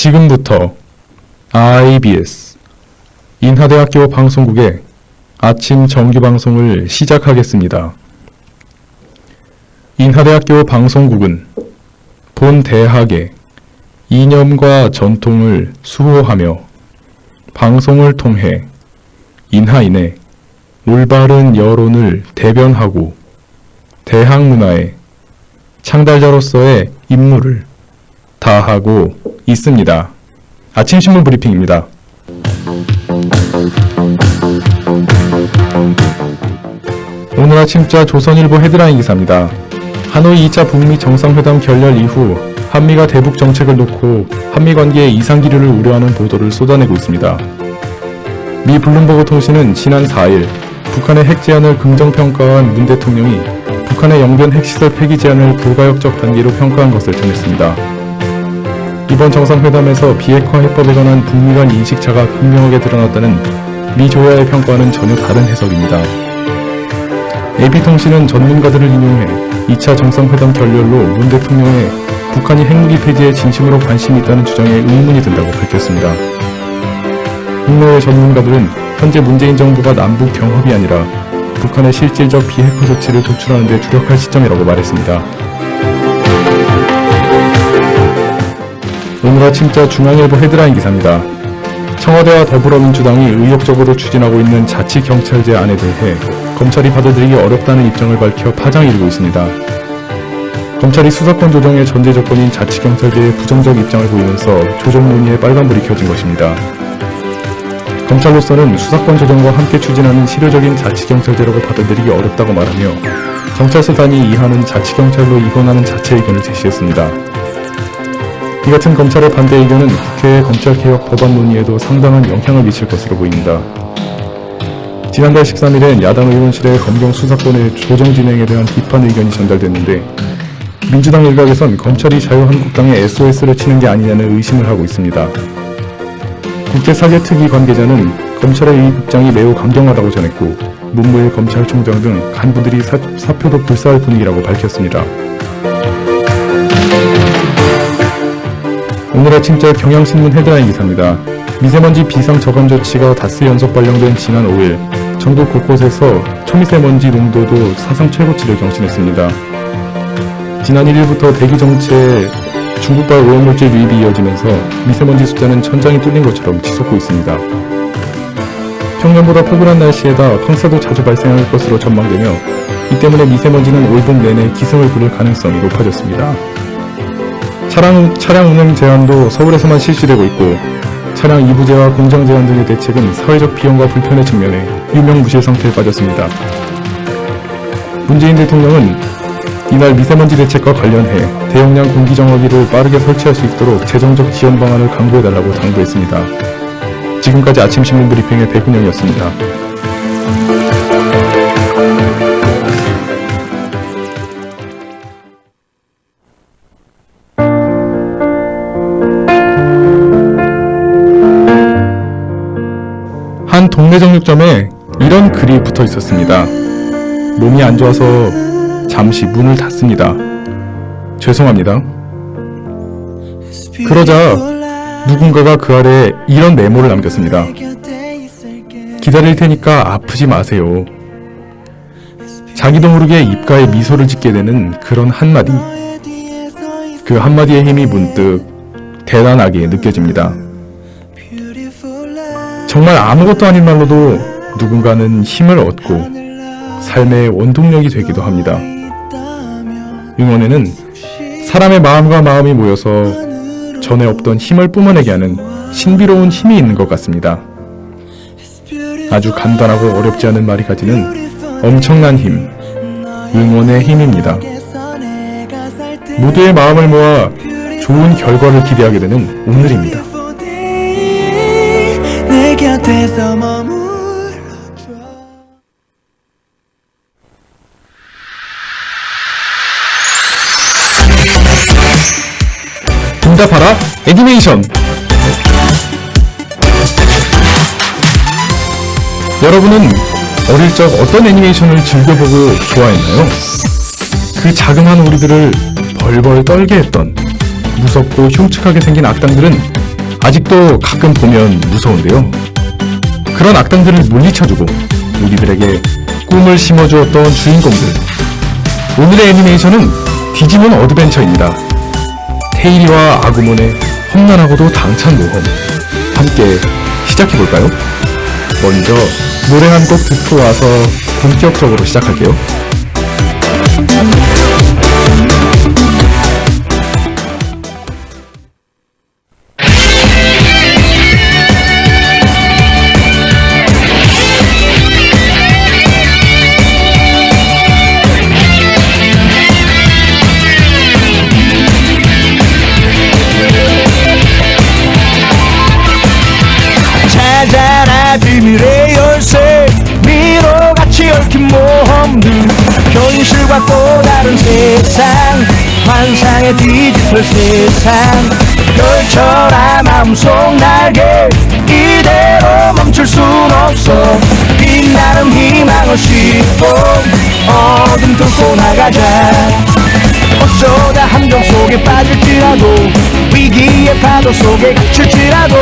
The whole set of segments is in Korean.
지금부터 IBS 인하대학교 방송국의 아침 정규방송을 시작하겠습니다. 인하대학교 방송국은 본 대학의 이념과 전통을 수호하며 방송을 통해 인하인의 올바른 여론을 대변하고 대학 문화의 창달자로서의 임무를 다하고 있습니다. 아침 신문 브리핑입니다. 오늘 아침자 조선일보 헤드라인 기사입니다. 하노이 2차 북미 정상회담 결렬 이후 한미가 대북 정책을 놓고 한미 관계의 이상 기류를 우려하는 보도를 쏟아내고 있습니다. 미 블룸버그 통신은 지난 4일 북한의 핵 제안을 긍정평가한 문 대통령이 북한의 영변 핵시설 폐기 제안을 불가역적 단계로 평가한 것을 전했습니다. 이번 정상회담에서 비핵화 해법에 관한 북미 간 인식차가 분명하게 드러났다는 미 조야의 평가와는 전혀 다른 해석입니다. AP통신은 전문가들을 인용해 2차 정상회담 결렬로 문 대통령의 북한이 핵무기 폐지에 진심으로 관심이 있다는 주장에 의문이 든다고 밝혔습니다. 국내외 전문가들은 현재 문재인 정부가 남북 경협이 아니라 북한의 실질적 비핵화 조치를 도출하는 데 주력할 시점이라고 말했습니다. 오늘 아침자 중앙일보 헤드라인 기사입니다. 청와대와 더불어민주당이 의욕적으로 추진하고 있는 자치경찰제 안에 대해 검찰이 받아들이기 어렵다는 입장을 밝혀 파장이 일고 있습니다. 검찰이 수사권 조정의 전제 조건인 자치경찰제에 부정적 입장을 보이면서 조정 논의에 빨간불이 켜진 것입니다. 검찰로서는 수사권 조정과 함께 추진하는 실효적인 자치경찰제라고 받아들이기 어렵다고 말하며 경찰서단이 이하는 자치경찰로 이관하는 자체 의견을 제시했습니다. 이 같은 검찰의 반대 의견은 국회의 검찰개혁 법안 논의에도 상당한 영향을 미칠 것으로 보입니다. 지난달 13일엔 야당 의원실의 검경 수사권의 조정 진행에 대한 비판 의견이 전달됐는데 민주당 일각에선 검찰이 자유한국당에 SOS를 치는 게 아니냐는 의심을 하고 있습니다. 국제사개특위 관계자는 검찰의 입장이 매우 강경하다고 전했고 문무일 검찰총장 등 간부들이 사표도 불사할 분위기라고 밝혔습니다. 오늘 아침자 경향신문 헤드라인 기사입니다. 미세먼지 비상 저감 조치가 닷새 연속 발령된 지난 5일 전국 곳곳에서 초미세먼지 농도도 사상 최고치를 경신했습니다. 지난 1일부터 대기 정체에 중국발 오염물질 유입이 이어지면서 미세먼지 숫자는 천장이 뚫린 것처럼 치솟고 있습니다. 평년보다 포근한 날씨에다 황사도 자주 발생할 것으로 전망되며 이 때문에 미세먼지는 올 봄 내내 기승을 부릴 가능성이 높아졌습니다. 차량 운행 제한도 서울에서만 실시되고 있고 차량 이부제와 공장 제한 등의 대책은 사회적 비용과 불편의 측면에 유명무실 상태에 빠졌습니다. 문재인 대통령은 이날 미세먼지 대책과 관련해 대용량 공기정화기를 빠르게 설치할 수 있도록 재정적 지원 방안을 강구해달라고 당부했습니다. 지금까지 아침신문 브리핑의 백은영이었습니다. 한 동네 정육점에 이런 글이 붙어 있었습니다. 몸이 안 좋아서 잠시 문을 닫습니다. 죄송합니다. 그러자 누군가가 그 아래에 이런 메모를 남겼습니다. 기다릴 테니까 아프지 마세요. 자기도 모르게 입가에 미소를 짓게 되는 그런 한마디. 그 한마디의 힘이 문득 대단하게 느껴집니다. 정말 아무것도 아닌 말로도 누군가는 힘을 얻고 삶의 원동력이 되기도 합니다. 응원에는 사람의 마음과 마음이 모여서 전에 없던 힘을 뿜어내게 하는 신비로운 힘이 있는 것 같습니다. 아주 간단하고 어렵지 않은 말이 가지는 엄청난 힘, 응원의 힘입니다. 모두의 마음을 모아 좋은 결과를 기대하게 되는 오늘입니다. 내 곁에서 머물러줘. 응답하라 애니메이션. 여러분은 어릴 적 어떤 애니메이션을 즐겨보고 좋아했나요? 그 자그마한 우리들을 벌벌 떨게 했던 무섭고 흉측하게 생긴 악당들은 아직도 가끔 보면 무서운데요. 그런 악당들을 물리쳐주고 우리들에게 꿈을 심어주었던 주인공들. 오늘의 애니메이션은 디지몬 어드벤처입니다. 테일이와 아구몬의 험난하고도 당찬 모험, 함께 시작해볼까요? 먼저 노래 한 곡 듣고 와서 본격적으로 시작할게요. 찾아라 비밀의 열쇠, 미로같이 얽힌 모험들, 현실과 또 다른 세상, 환상의 디지털 세상. 펼쳐라 마음속 날개, 이대로 멈출 순 없어. 빛나는 희망을 싣고 어둠 뚫고 나가자. 어쩌다 함정 속에 빠질지라도, 위기의 파도 속에 갇힐지라도,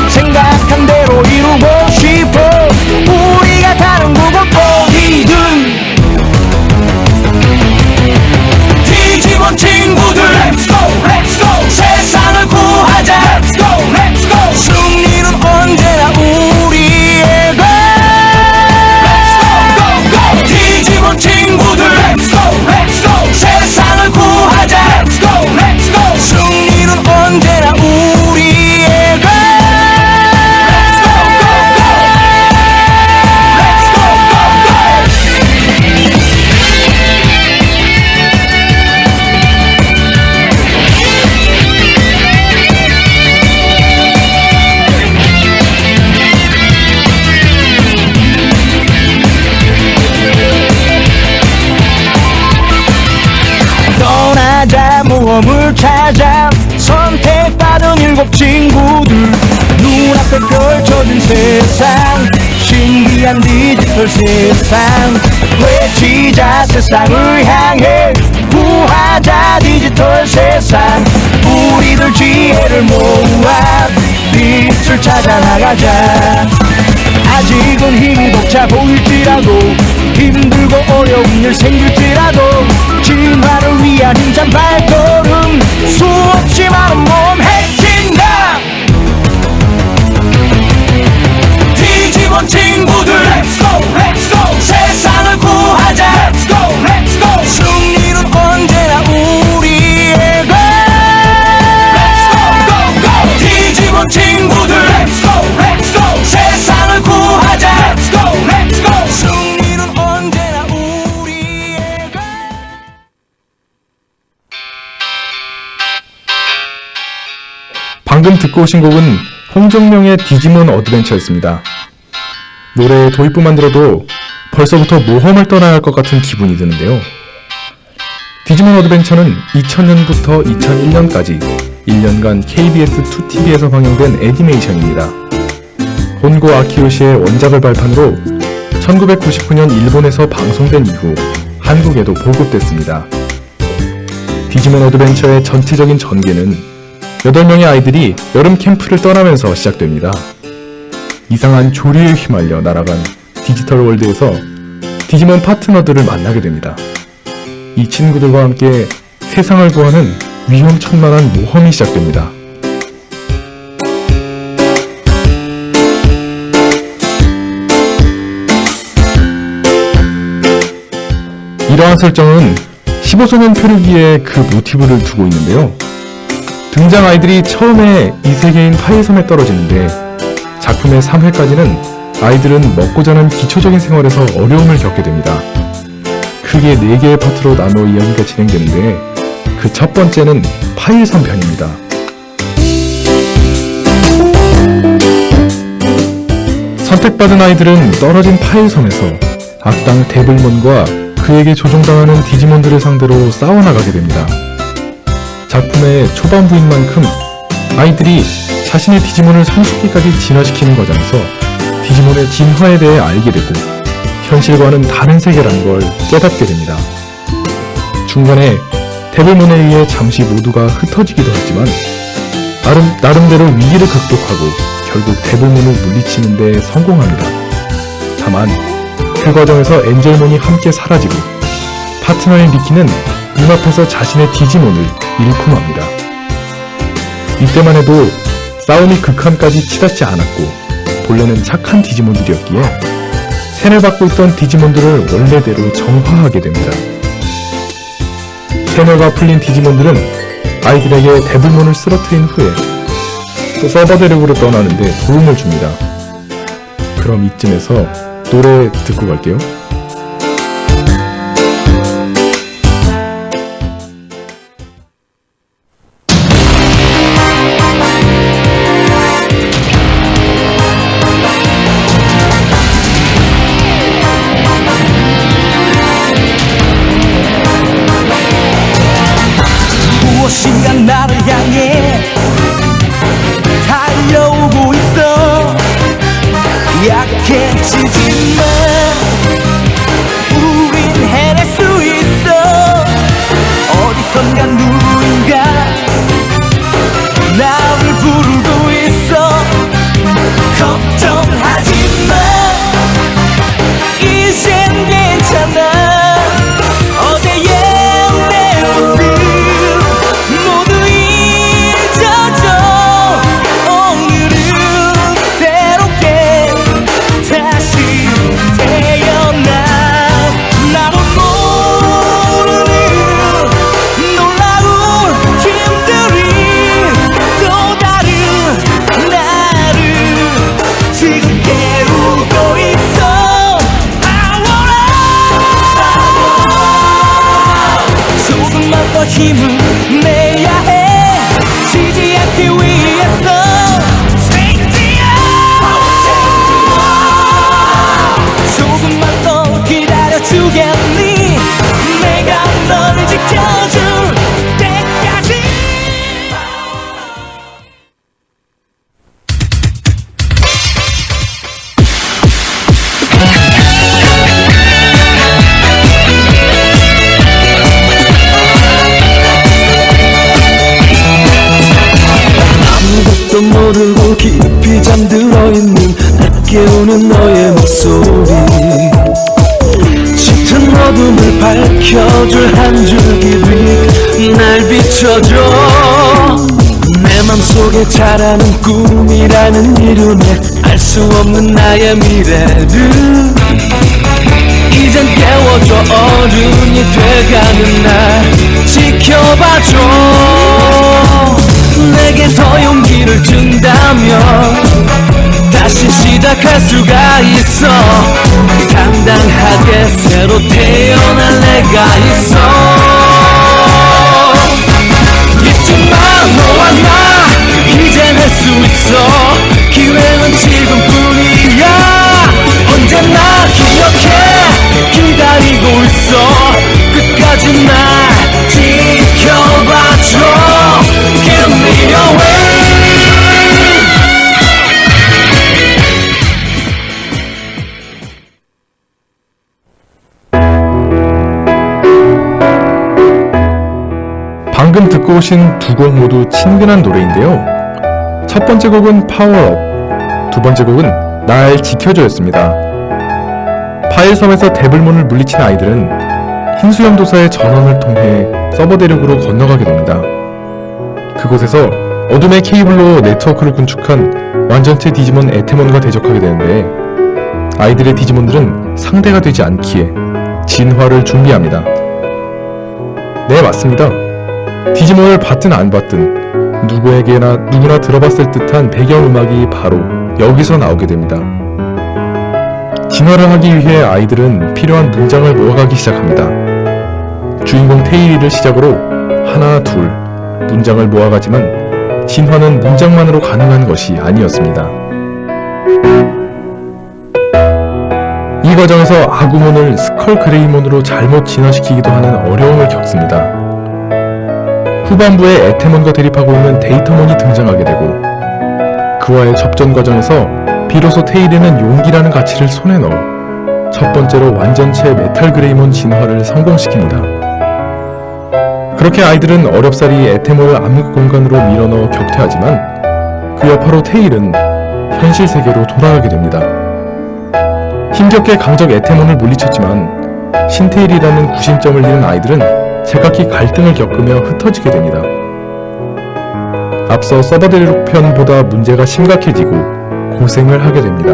생각한 대로 이루고 싶어. 우리가 가는 곳 어디든. 디지몬 친구들, Let's go, Let's go. 세상을 구하자, Let's go, Let's go. 승리는 언제나 우리의 것. Let's go, go, go. 디지몬 친구들, Let's go, Let's go. 세상을 구하자, Let's go, Let's go. 승리는 언제나 우리의 것. 떠나자 모험을 찾아, 선택받은 일곱 친구들, 눈앞에 펼쳐진 세상, 신비한 디지털 세상. 외치자 세상을 향해, 구하자 디지털 세상. 우리들 지혜를 모아 빛을 찾아 나가자. 아직은 힘이 벅차 보일지라도, 힘들고 어려운 일 생길지라도, 진화를 위한 힘찬 발걸음, 수없이 많은 모험 해친다. 디지몬 친구들, Let's go, Let's go. 세상을 구하자, Let's go, Let's go. 승리는 언제나 우리의 것. Let's go, go, go. 디지몬 친구들, Let's go, Let's go. 세상을 구하자, Let's go, Let's go. 승리는 언제나 우리의 것. 방금 듣고 오신 곡은 홍정명의 디지몬 어드벤처였습니다. 노래의 도입부만 들어도 벌써부터 모험을 떠나야 할 것 같은 기분이 드는데요. 디지몬 어드벤처는 2000년부터 2001년까지 1년간 KBS 2TV에서 방영된 애니메이션입니다. 혼고 아키요시의 원작을 발판으로 1999년 일본에서 방송된 이후 한국에도 보급됐습니다. 디지몬 어드벤처의 전체적인 전개는 8명의 아이들이 여름 캠프를 떠나면서 시작됩니다. 이상한 조류에 휘말려 날아간 디지털 월드에서 디지몬 파트너들을 만나게 됩니다. 이 친구들과 함께 세상을 구하는 위험천만한 모험이 시작됩니다. 이러한 설정은 15소년 표류기에 그 모티브를 두고 있는데요. 등장 아이들이 처음에 이 세계인 파이섬에 떨어지는데, 작품의 3회까지는 아이들은 먹고 자는 기초적인 생활에서 어려움을 겪게 됩니다. 크게 4개의 파트로 나눠 이야기가 진행되는데, 그 첫 번째는 파일섬 편입니다. 선택받은 아이들은 떨어진 파일섬에서 악당 데블몬과 그에게 조종당하는 디지몬들을 상대로 싸워나가게 됩니다. 작품의 초반부인 만큼 아이들이 자신의 디지몬을 성숙기까지 진화시키는 과정에서 디지몬의 진화에 대해 알게 되고 현실과는 다른 세계라는 걸 깨닫게 됩니다. 중간에 데블몬에 의해 잠시 모두가 흩어지기도 하지만 나름대로 위기를 극복하고 결국 데블몬을 물리치는 데 성공합니다. 다만 그 과정에서 엔젤몬이 함께 사라지고 파트너인 리키는 눈앞에서 자신의 디지몬을 잃고 맙니다. 이때만 해도 싸움이 극한까지 치닫지 않았고 본래는 착한 디지몬들이었기에 세뇌 받고 있던 디지몬들을 원래대로 정화하게 됩니다. 세뇌가 풀린 디지몬들은 아이들에게 데블몬을 쓰러뜨린 후에 서버 대륙으로 떠나는데 도움을 줍니다. 그럼 이쯤에서 노래 듣고 갈게요. 무엇인가 나를 향해 달려오고 있어. 약해지지만 우린 해낼 수 있어. 어디선가 누군가 나를 부르고 있어. 걱정하지마, 이젠 괜찮아. 어제의 내 모습 모두 잊어줘. 오늘은 새롭게 다시 태어나. 나도 모르는 놀라운 힘들이 또 다른 나를 지금 깨우고 있어. I wanna 조금만 더 힘을 내야 해. 지지 않기 위해서. Take me out. 조금만 더 기다려주겠니? 내가 널 지켜줄 때까지. 아무것도 모르고 깊이 잠들어 있는 날 깨우는 너의 목소리. 짙은 어둠을 밝혀줄 한 줄기 빛 날 비춰줘. 내 맘속에 자라는 꿈이라는 이름에 알 수 없는 나의 미래를 이젠 깨워줘. 어른이 돼가는 날 지켜봐줘. 내게 더 용기를 준다면 다시 시작할 수가 있어. 당당하게 새로 태어날 내가 있어. 잊지마, 너와 나 이젠 할 수 있어. 기회는 지금뿐이야. 언제나 기억해, 기다리고 있어. 끝까지 날 지켜봐줘. Give me your way. 방금 듣고 오신 두 곡 모두 친근한 노래인데요. 첫 번째 곡은 파워업, 두 번째 곡은 날 지켜줘였습니다. 파일섬에서 데블몬을 물리친 아이들은 흰수염도사의 전원을 통해 서버 대륙으로 건너가게 됩니다. 그곳에서 어둠의 케이블로 네트워크를 구축한 완전체 디지몬 에테몬과 대적하게 되는데 아이들의 디지몬들은 상대가 되지 않기에 진화를 준비합니다. 네, 맞습니다. 디지몬을 받든 안 받든 누구나 들어봤을 듯한 배경음악이 바로 여기서 나오게 됩니다. 진화를 하기 위해 아이들은 필요한 문장을 모아가기 시작합니다. 주인공 테일리를 시작으로 하나, 둘 문장을 모아가지만 진화는 문장만으로 가능한 것이 아니었습니다. 이 과정에서 아구몬을 스컬 그레이몬으로 잘못 진화시키기도 하는 어려움을 겪습니다. 후반부에 에테몬과 대립하고 있는 데이터몬이 등장하게 되고 그와의 접전 과정에서 비로소 테일리는 용기라는 가치를 손에 넣어 첫 번째로 완전체 메탈 그레이몬 진화를 성공시킵니다. 그렇게 아이들은 어렵사리 에테모를 암흑 공간으로 밀어넣어 격퇴하지만 그 여파로 테일은 현실 세계로 돌아가게 됩니다. 힘겹게 강적 에테몬을 물리쳤지만 신테일이라는 구심점을 잃은 아이들은 제각기 갈등을 겪으며 흩어지게 됩니다. 앞서 서버데리룩 편보다 문제가 심각해지고 고생을 하게 됩니다.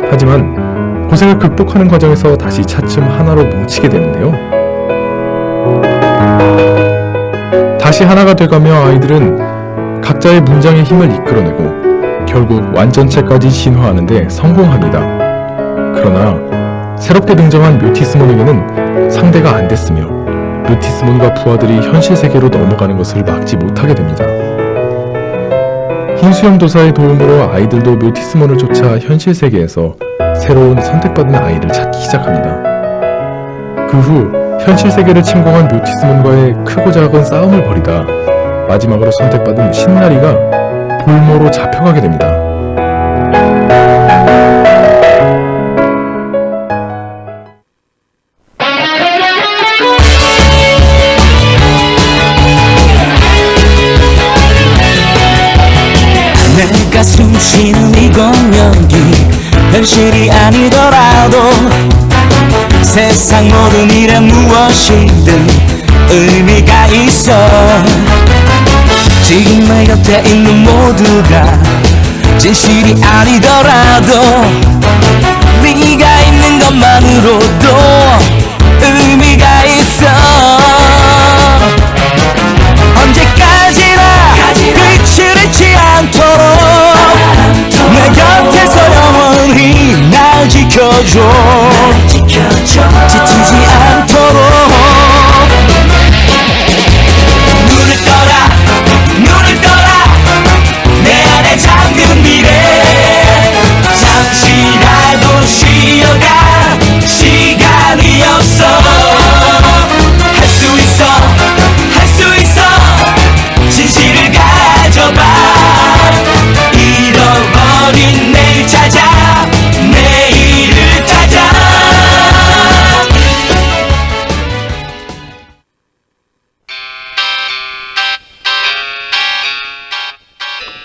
하지만 고생을 극복하는 과정에서 다시 차츰 하나로 뭉치게 되는데요. 다시 하나가 돼가며 아이들은 각자의 문장의 힘을 이끌어내고 결국 완전체까지 진화하는 데 성공합니다. 그러나 새롭게 등장한 묘티스몬에게는 상대가 안 됐으며 묘티스몬과 부하들이 현실 세계로 넘어가는 것을 막지 못하게 됩니다. 흰수염 도사의 도움으로 아이들도 묘티스몬을 쫓아 현실 세계에서 새로운 선택받은 아이를 찾기 시작합니다. 그 후 현실 세계를 침공한 묘티스몬과의 크고 작은 싸움을 벌이다 마지막으로 선택받은 신나리가 볼모로 잡혀가게 됩니다. 내가 숨쉬는 이 공연기 현실이 아니더라도 세상 모든 일에 무엇이든 의미가 있어. 지금 내 곁에 있는 모두가 진실이 아니더라도 네가 있는 것만으로도 의미가 있어. 언제까지나 빛을 잃지 않도록 내 곁에서 영원히 날 지켜줘. 지치지 않도록 눈을 떠라 내 안에 잠든 미래. 잠시라도 쉬어가 시간이 없어. 할 수 있어 진실을 가져봐. 잃어버린 내일 찾아 내일을 찾아.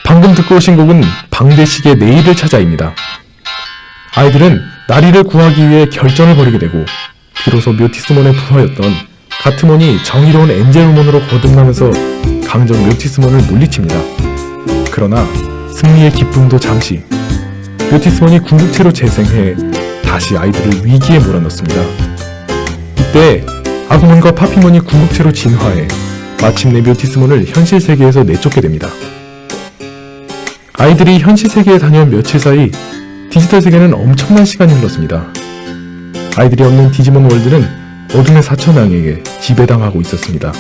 방금 듣고 오신 곡은 방대식의 내일을 찾아입니다. 아이들은 나리를 구하기 위해 결전을 벌이게 되고 비로소 묘티스몬의 부하였던 가트몬이 정의로운 엔젤우먼으로 거듭나면서 강적 묘티스몬을 물리칩니다. 그러나 승리의 기쁨도 잠시. 묘티스몬이 궁극체로 재생해 다시 아이들을 위기에 몰아넣습니다. 이때 아구몬과 파피몬이 궁극체로 진화해 마침내 묘티스몬을 현실 세계에서 내쫓게 됩니다. 아이들이 현실 세계에 다녀온 며칠 사이 디지털 세계는 엄청난 시간이 흘렀습니다. 아이들이 없는 디지몬 월드는 어둠의 사천왕에게 지배당하고 있었습니다.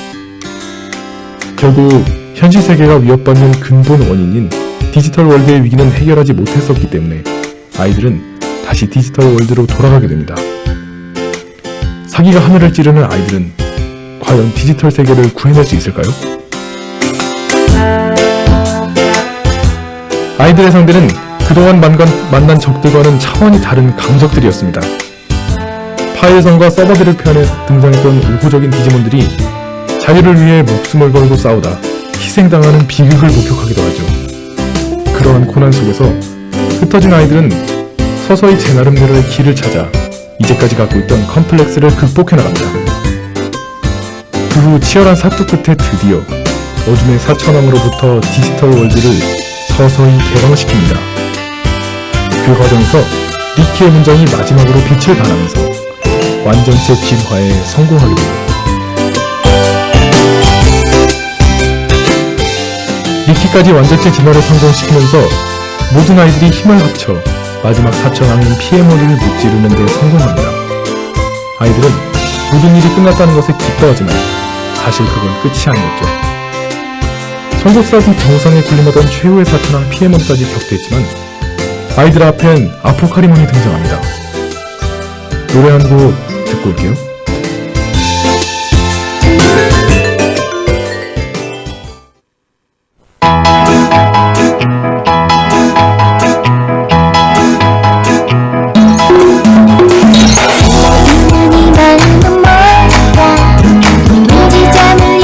결국 현실 세계가 위협받는 근본 원인인 디지털 월드의 위기는 해결하지 못했었기 때문에 아이들은 다시 디지털 월드로 돌아가게 됩니다. 사기가 하늘을 찌르는 아이들은 과연 디지털 세계를 구해낼 수 있을까요? 아이들의 상대는 그동안 만난 적들과는 차원이 다른 강적들이었습니다. 파일성과 서버들을 표현해 등장했던 우호적인 디지몬들이 자유를 위해 목숨을 걸고 싸우다 희생당하는 비극을 목격하기도 하죠. 그러한 고난 속에서 흩어진 아이들은 서서히 제 나름대로의 길을 찾아 이제까지 갖고 있던 컴플렉스를 극복해 나갑니다. 그 후 치열한 사투 끝에 드디어 어둠의 사천왕으로부터 디지털 월드를 서서히 개방시킵니다. 그 과정에서 리키의 문장이 마지막으로 빛을 발하면서 완전체 진화에 성공하게 됩니다. 리키까지 완전체 진화를 성공시키면서 모든 아이들이 힘을 합쳐 마지막 사천왕인 피에모리를 무찌르는 데 성공합니다. 아이들은 모든 일이 끝났다는 것에 기뻐하지만 사실 그건 끝이 아니었죠. 선곡사기 정상에 군림하던 최후의 사천왕 피에몬까지 격퇴했지만 아이들 앞엔 아포카리몬이 등장합니다. 노래 한 곡 듣고 올게요. 눈이 많은 건 뭘까? 눈이 잠을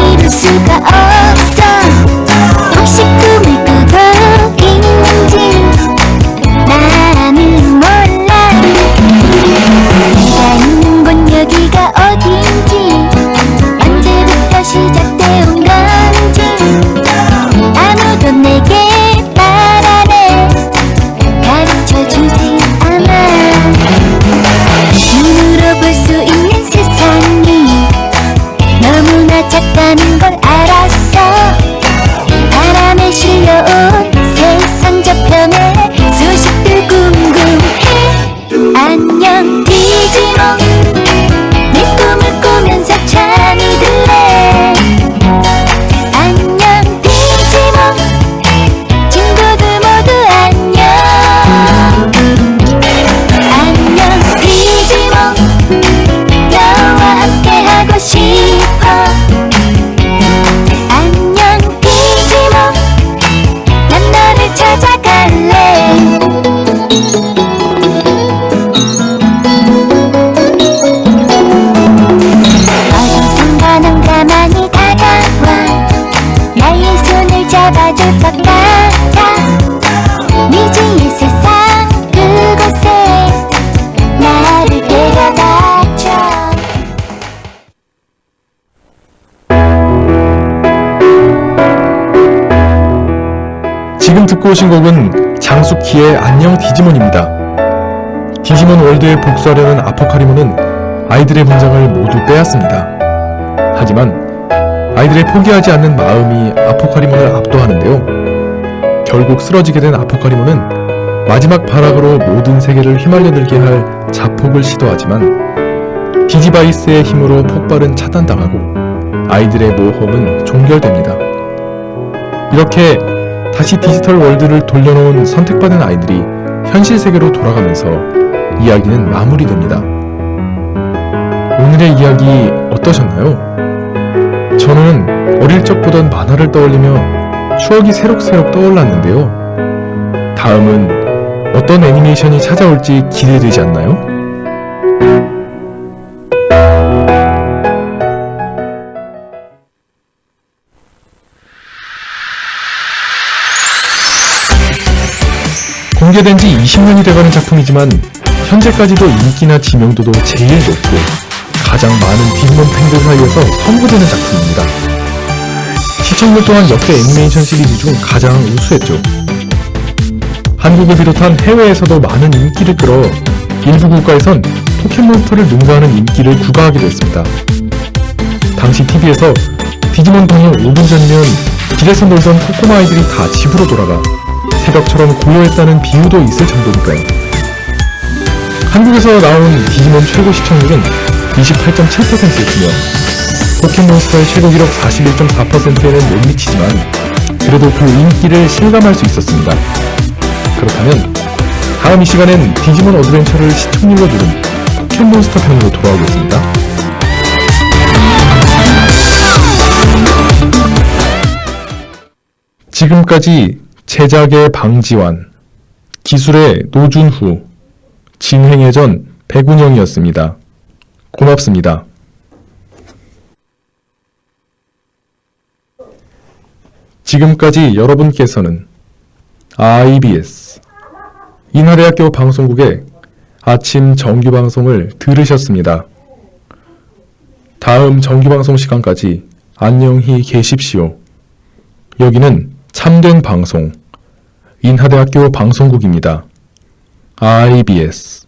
듣고 오신 곡은 장숙희의 안녕 디지몬입니다. 디지몬 월드에 복수하려는 아포카리몬은 아이들의 문장을 모두 빼앗습니다. 하지만 아이들의 포기하지 않는 마음이 아포카리몬을 압도하는데요. 결국 쓰러지게 된 아포카리몬은 마지막 발악으로 모든 세계를 휘말려들게 할 자폭을 시도하지만 디지바이스의 힘으로 폭발은 차단당하고 아이들의 모험은 종결됩니다. 이렇게 다시 디지털 월드를 돌려놓은 선택받은 아이들이 현실 세계로 돌아가면서 이야기는 마무리됩니다. 오늘의 이야기 어떠셨나요? 저는 어릴 적 보던 만화를 떠올리며 추억이 새록새록 떠올랐는데요. 다음은 어떤 애니메이션이 찾아올지 기대되지 않나요? 공개된 지 20년이 돼가는 작품이지만 현재까지도 인기나 지명도도 제일 높고 가장 많은 디지몬 팬들 사이에서 선구되는 작품입니다. 시청률 또한 역대 애니메이션 시리즈 중 가장 우수했죠. 한국을 비롯한 해외에서도 많은 인기를 끌어 일부 국가에선 포켓몬스터를 능가하는 인기를 구가하기도 했습니다. 당시 TV에서 디지몬 방영 5분 전이면 길에서 놀던 코코마 아이들이 다 집으로 돌아가 새벽처럼 고요했다는 비유도 있을 정도니까요. 한국에서 나온 디지몬 최고 시청률은 28.7%였으며 포켓몬스터의 최고 기록 41.4%에는 못 미치지만 그래도 그 인기를 실감할 수 있었습니다. 그렇다면 다음 이 시간엔 디지몬 어드벤처를 시청률로 누른 포켓몬스터 편으로 돌아오겠습니다. 지금까지 제작의 방지환, 기술의 노준후, 진행의 전 백운영이었습니다. 고맙습니다. 지금까지 여러분께서는 IBS 인하대학교 방송국의 아침 정규방송을 들으셨습니다. 다음 정규방송 시간까지 안녕히 계십시오. 여기는 참된 방송 인하대학교 방송국입니다. IBS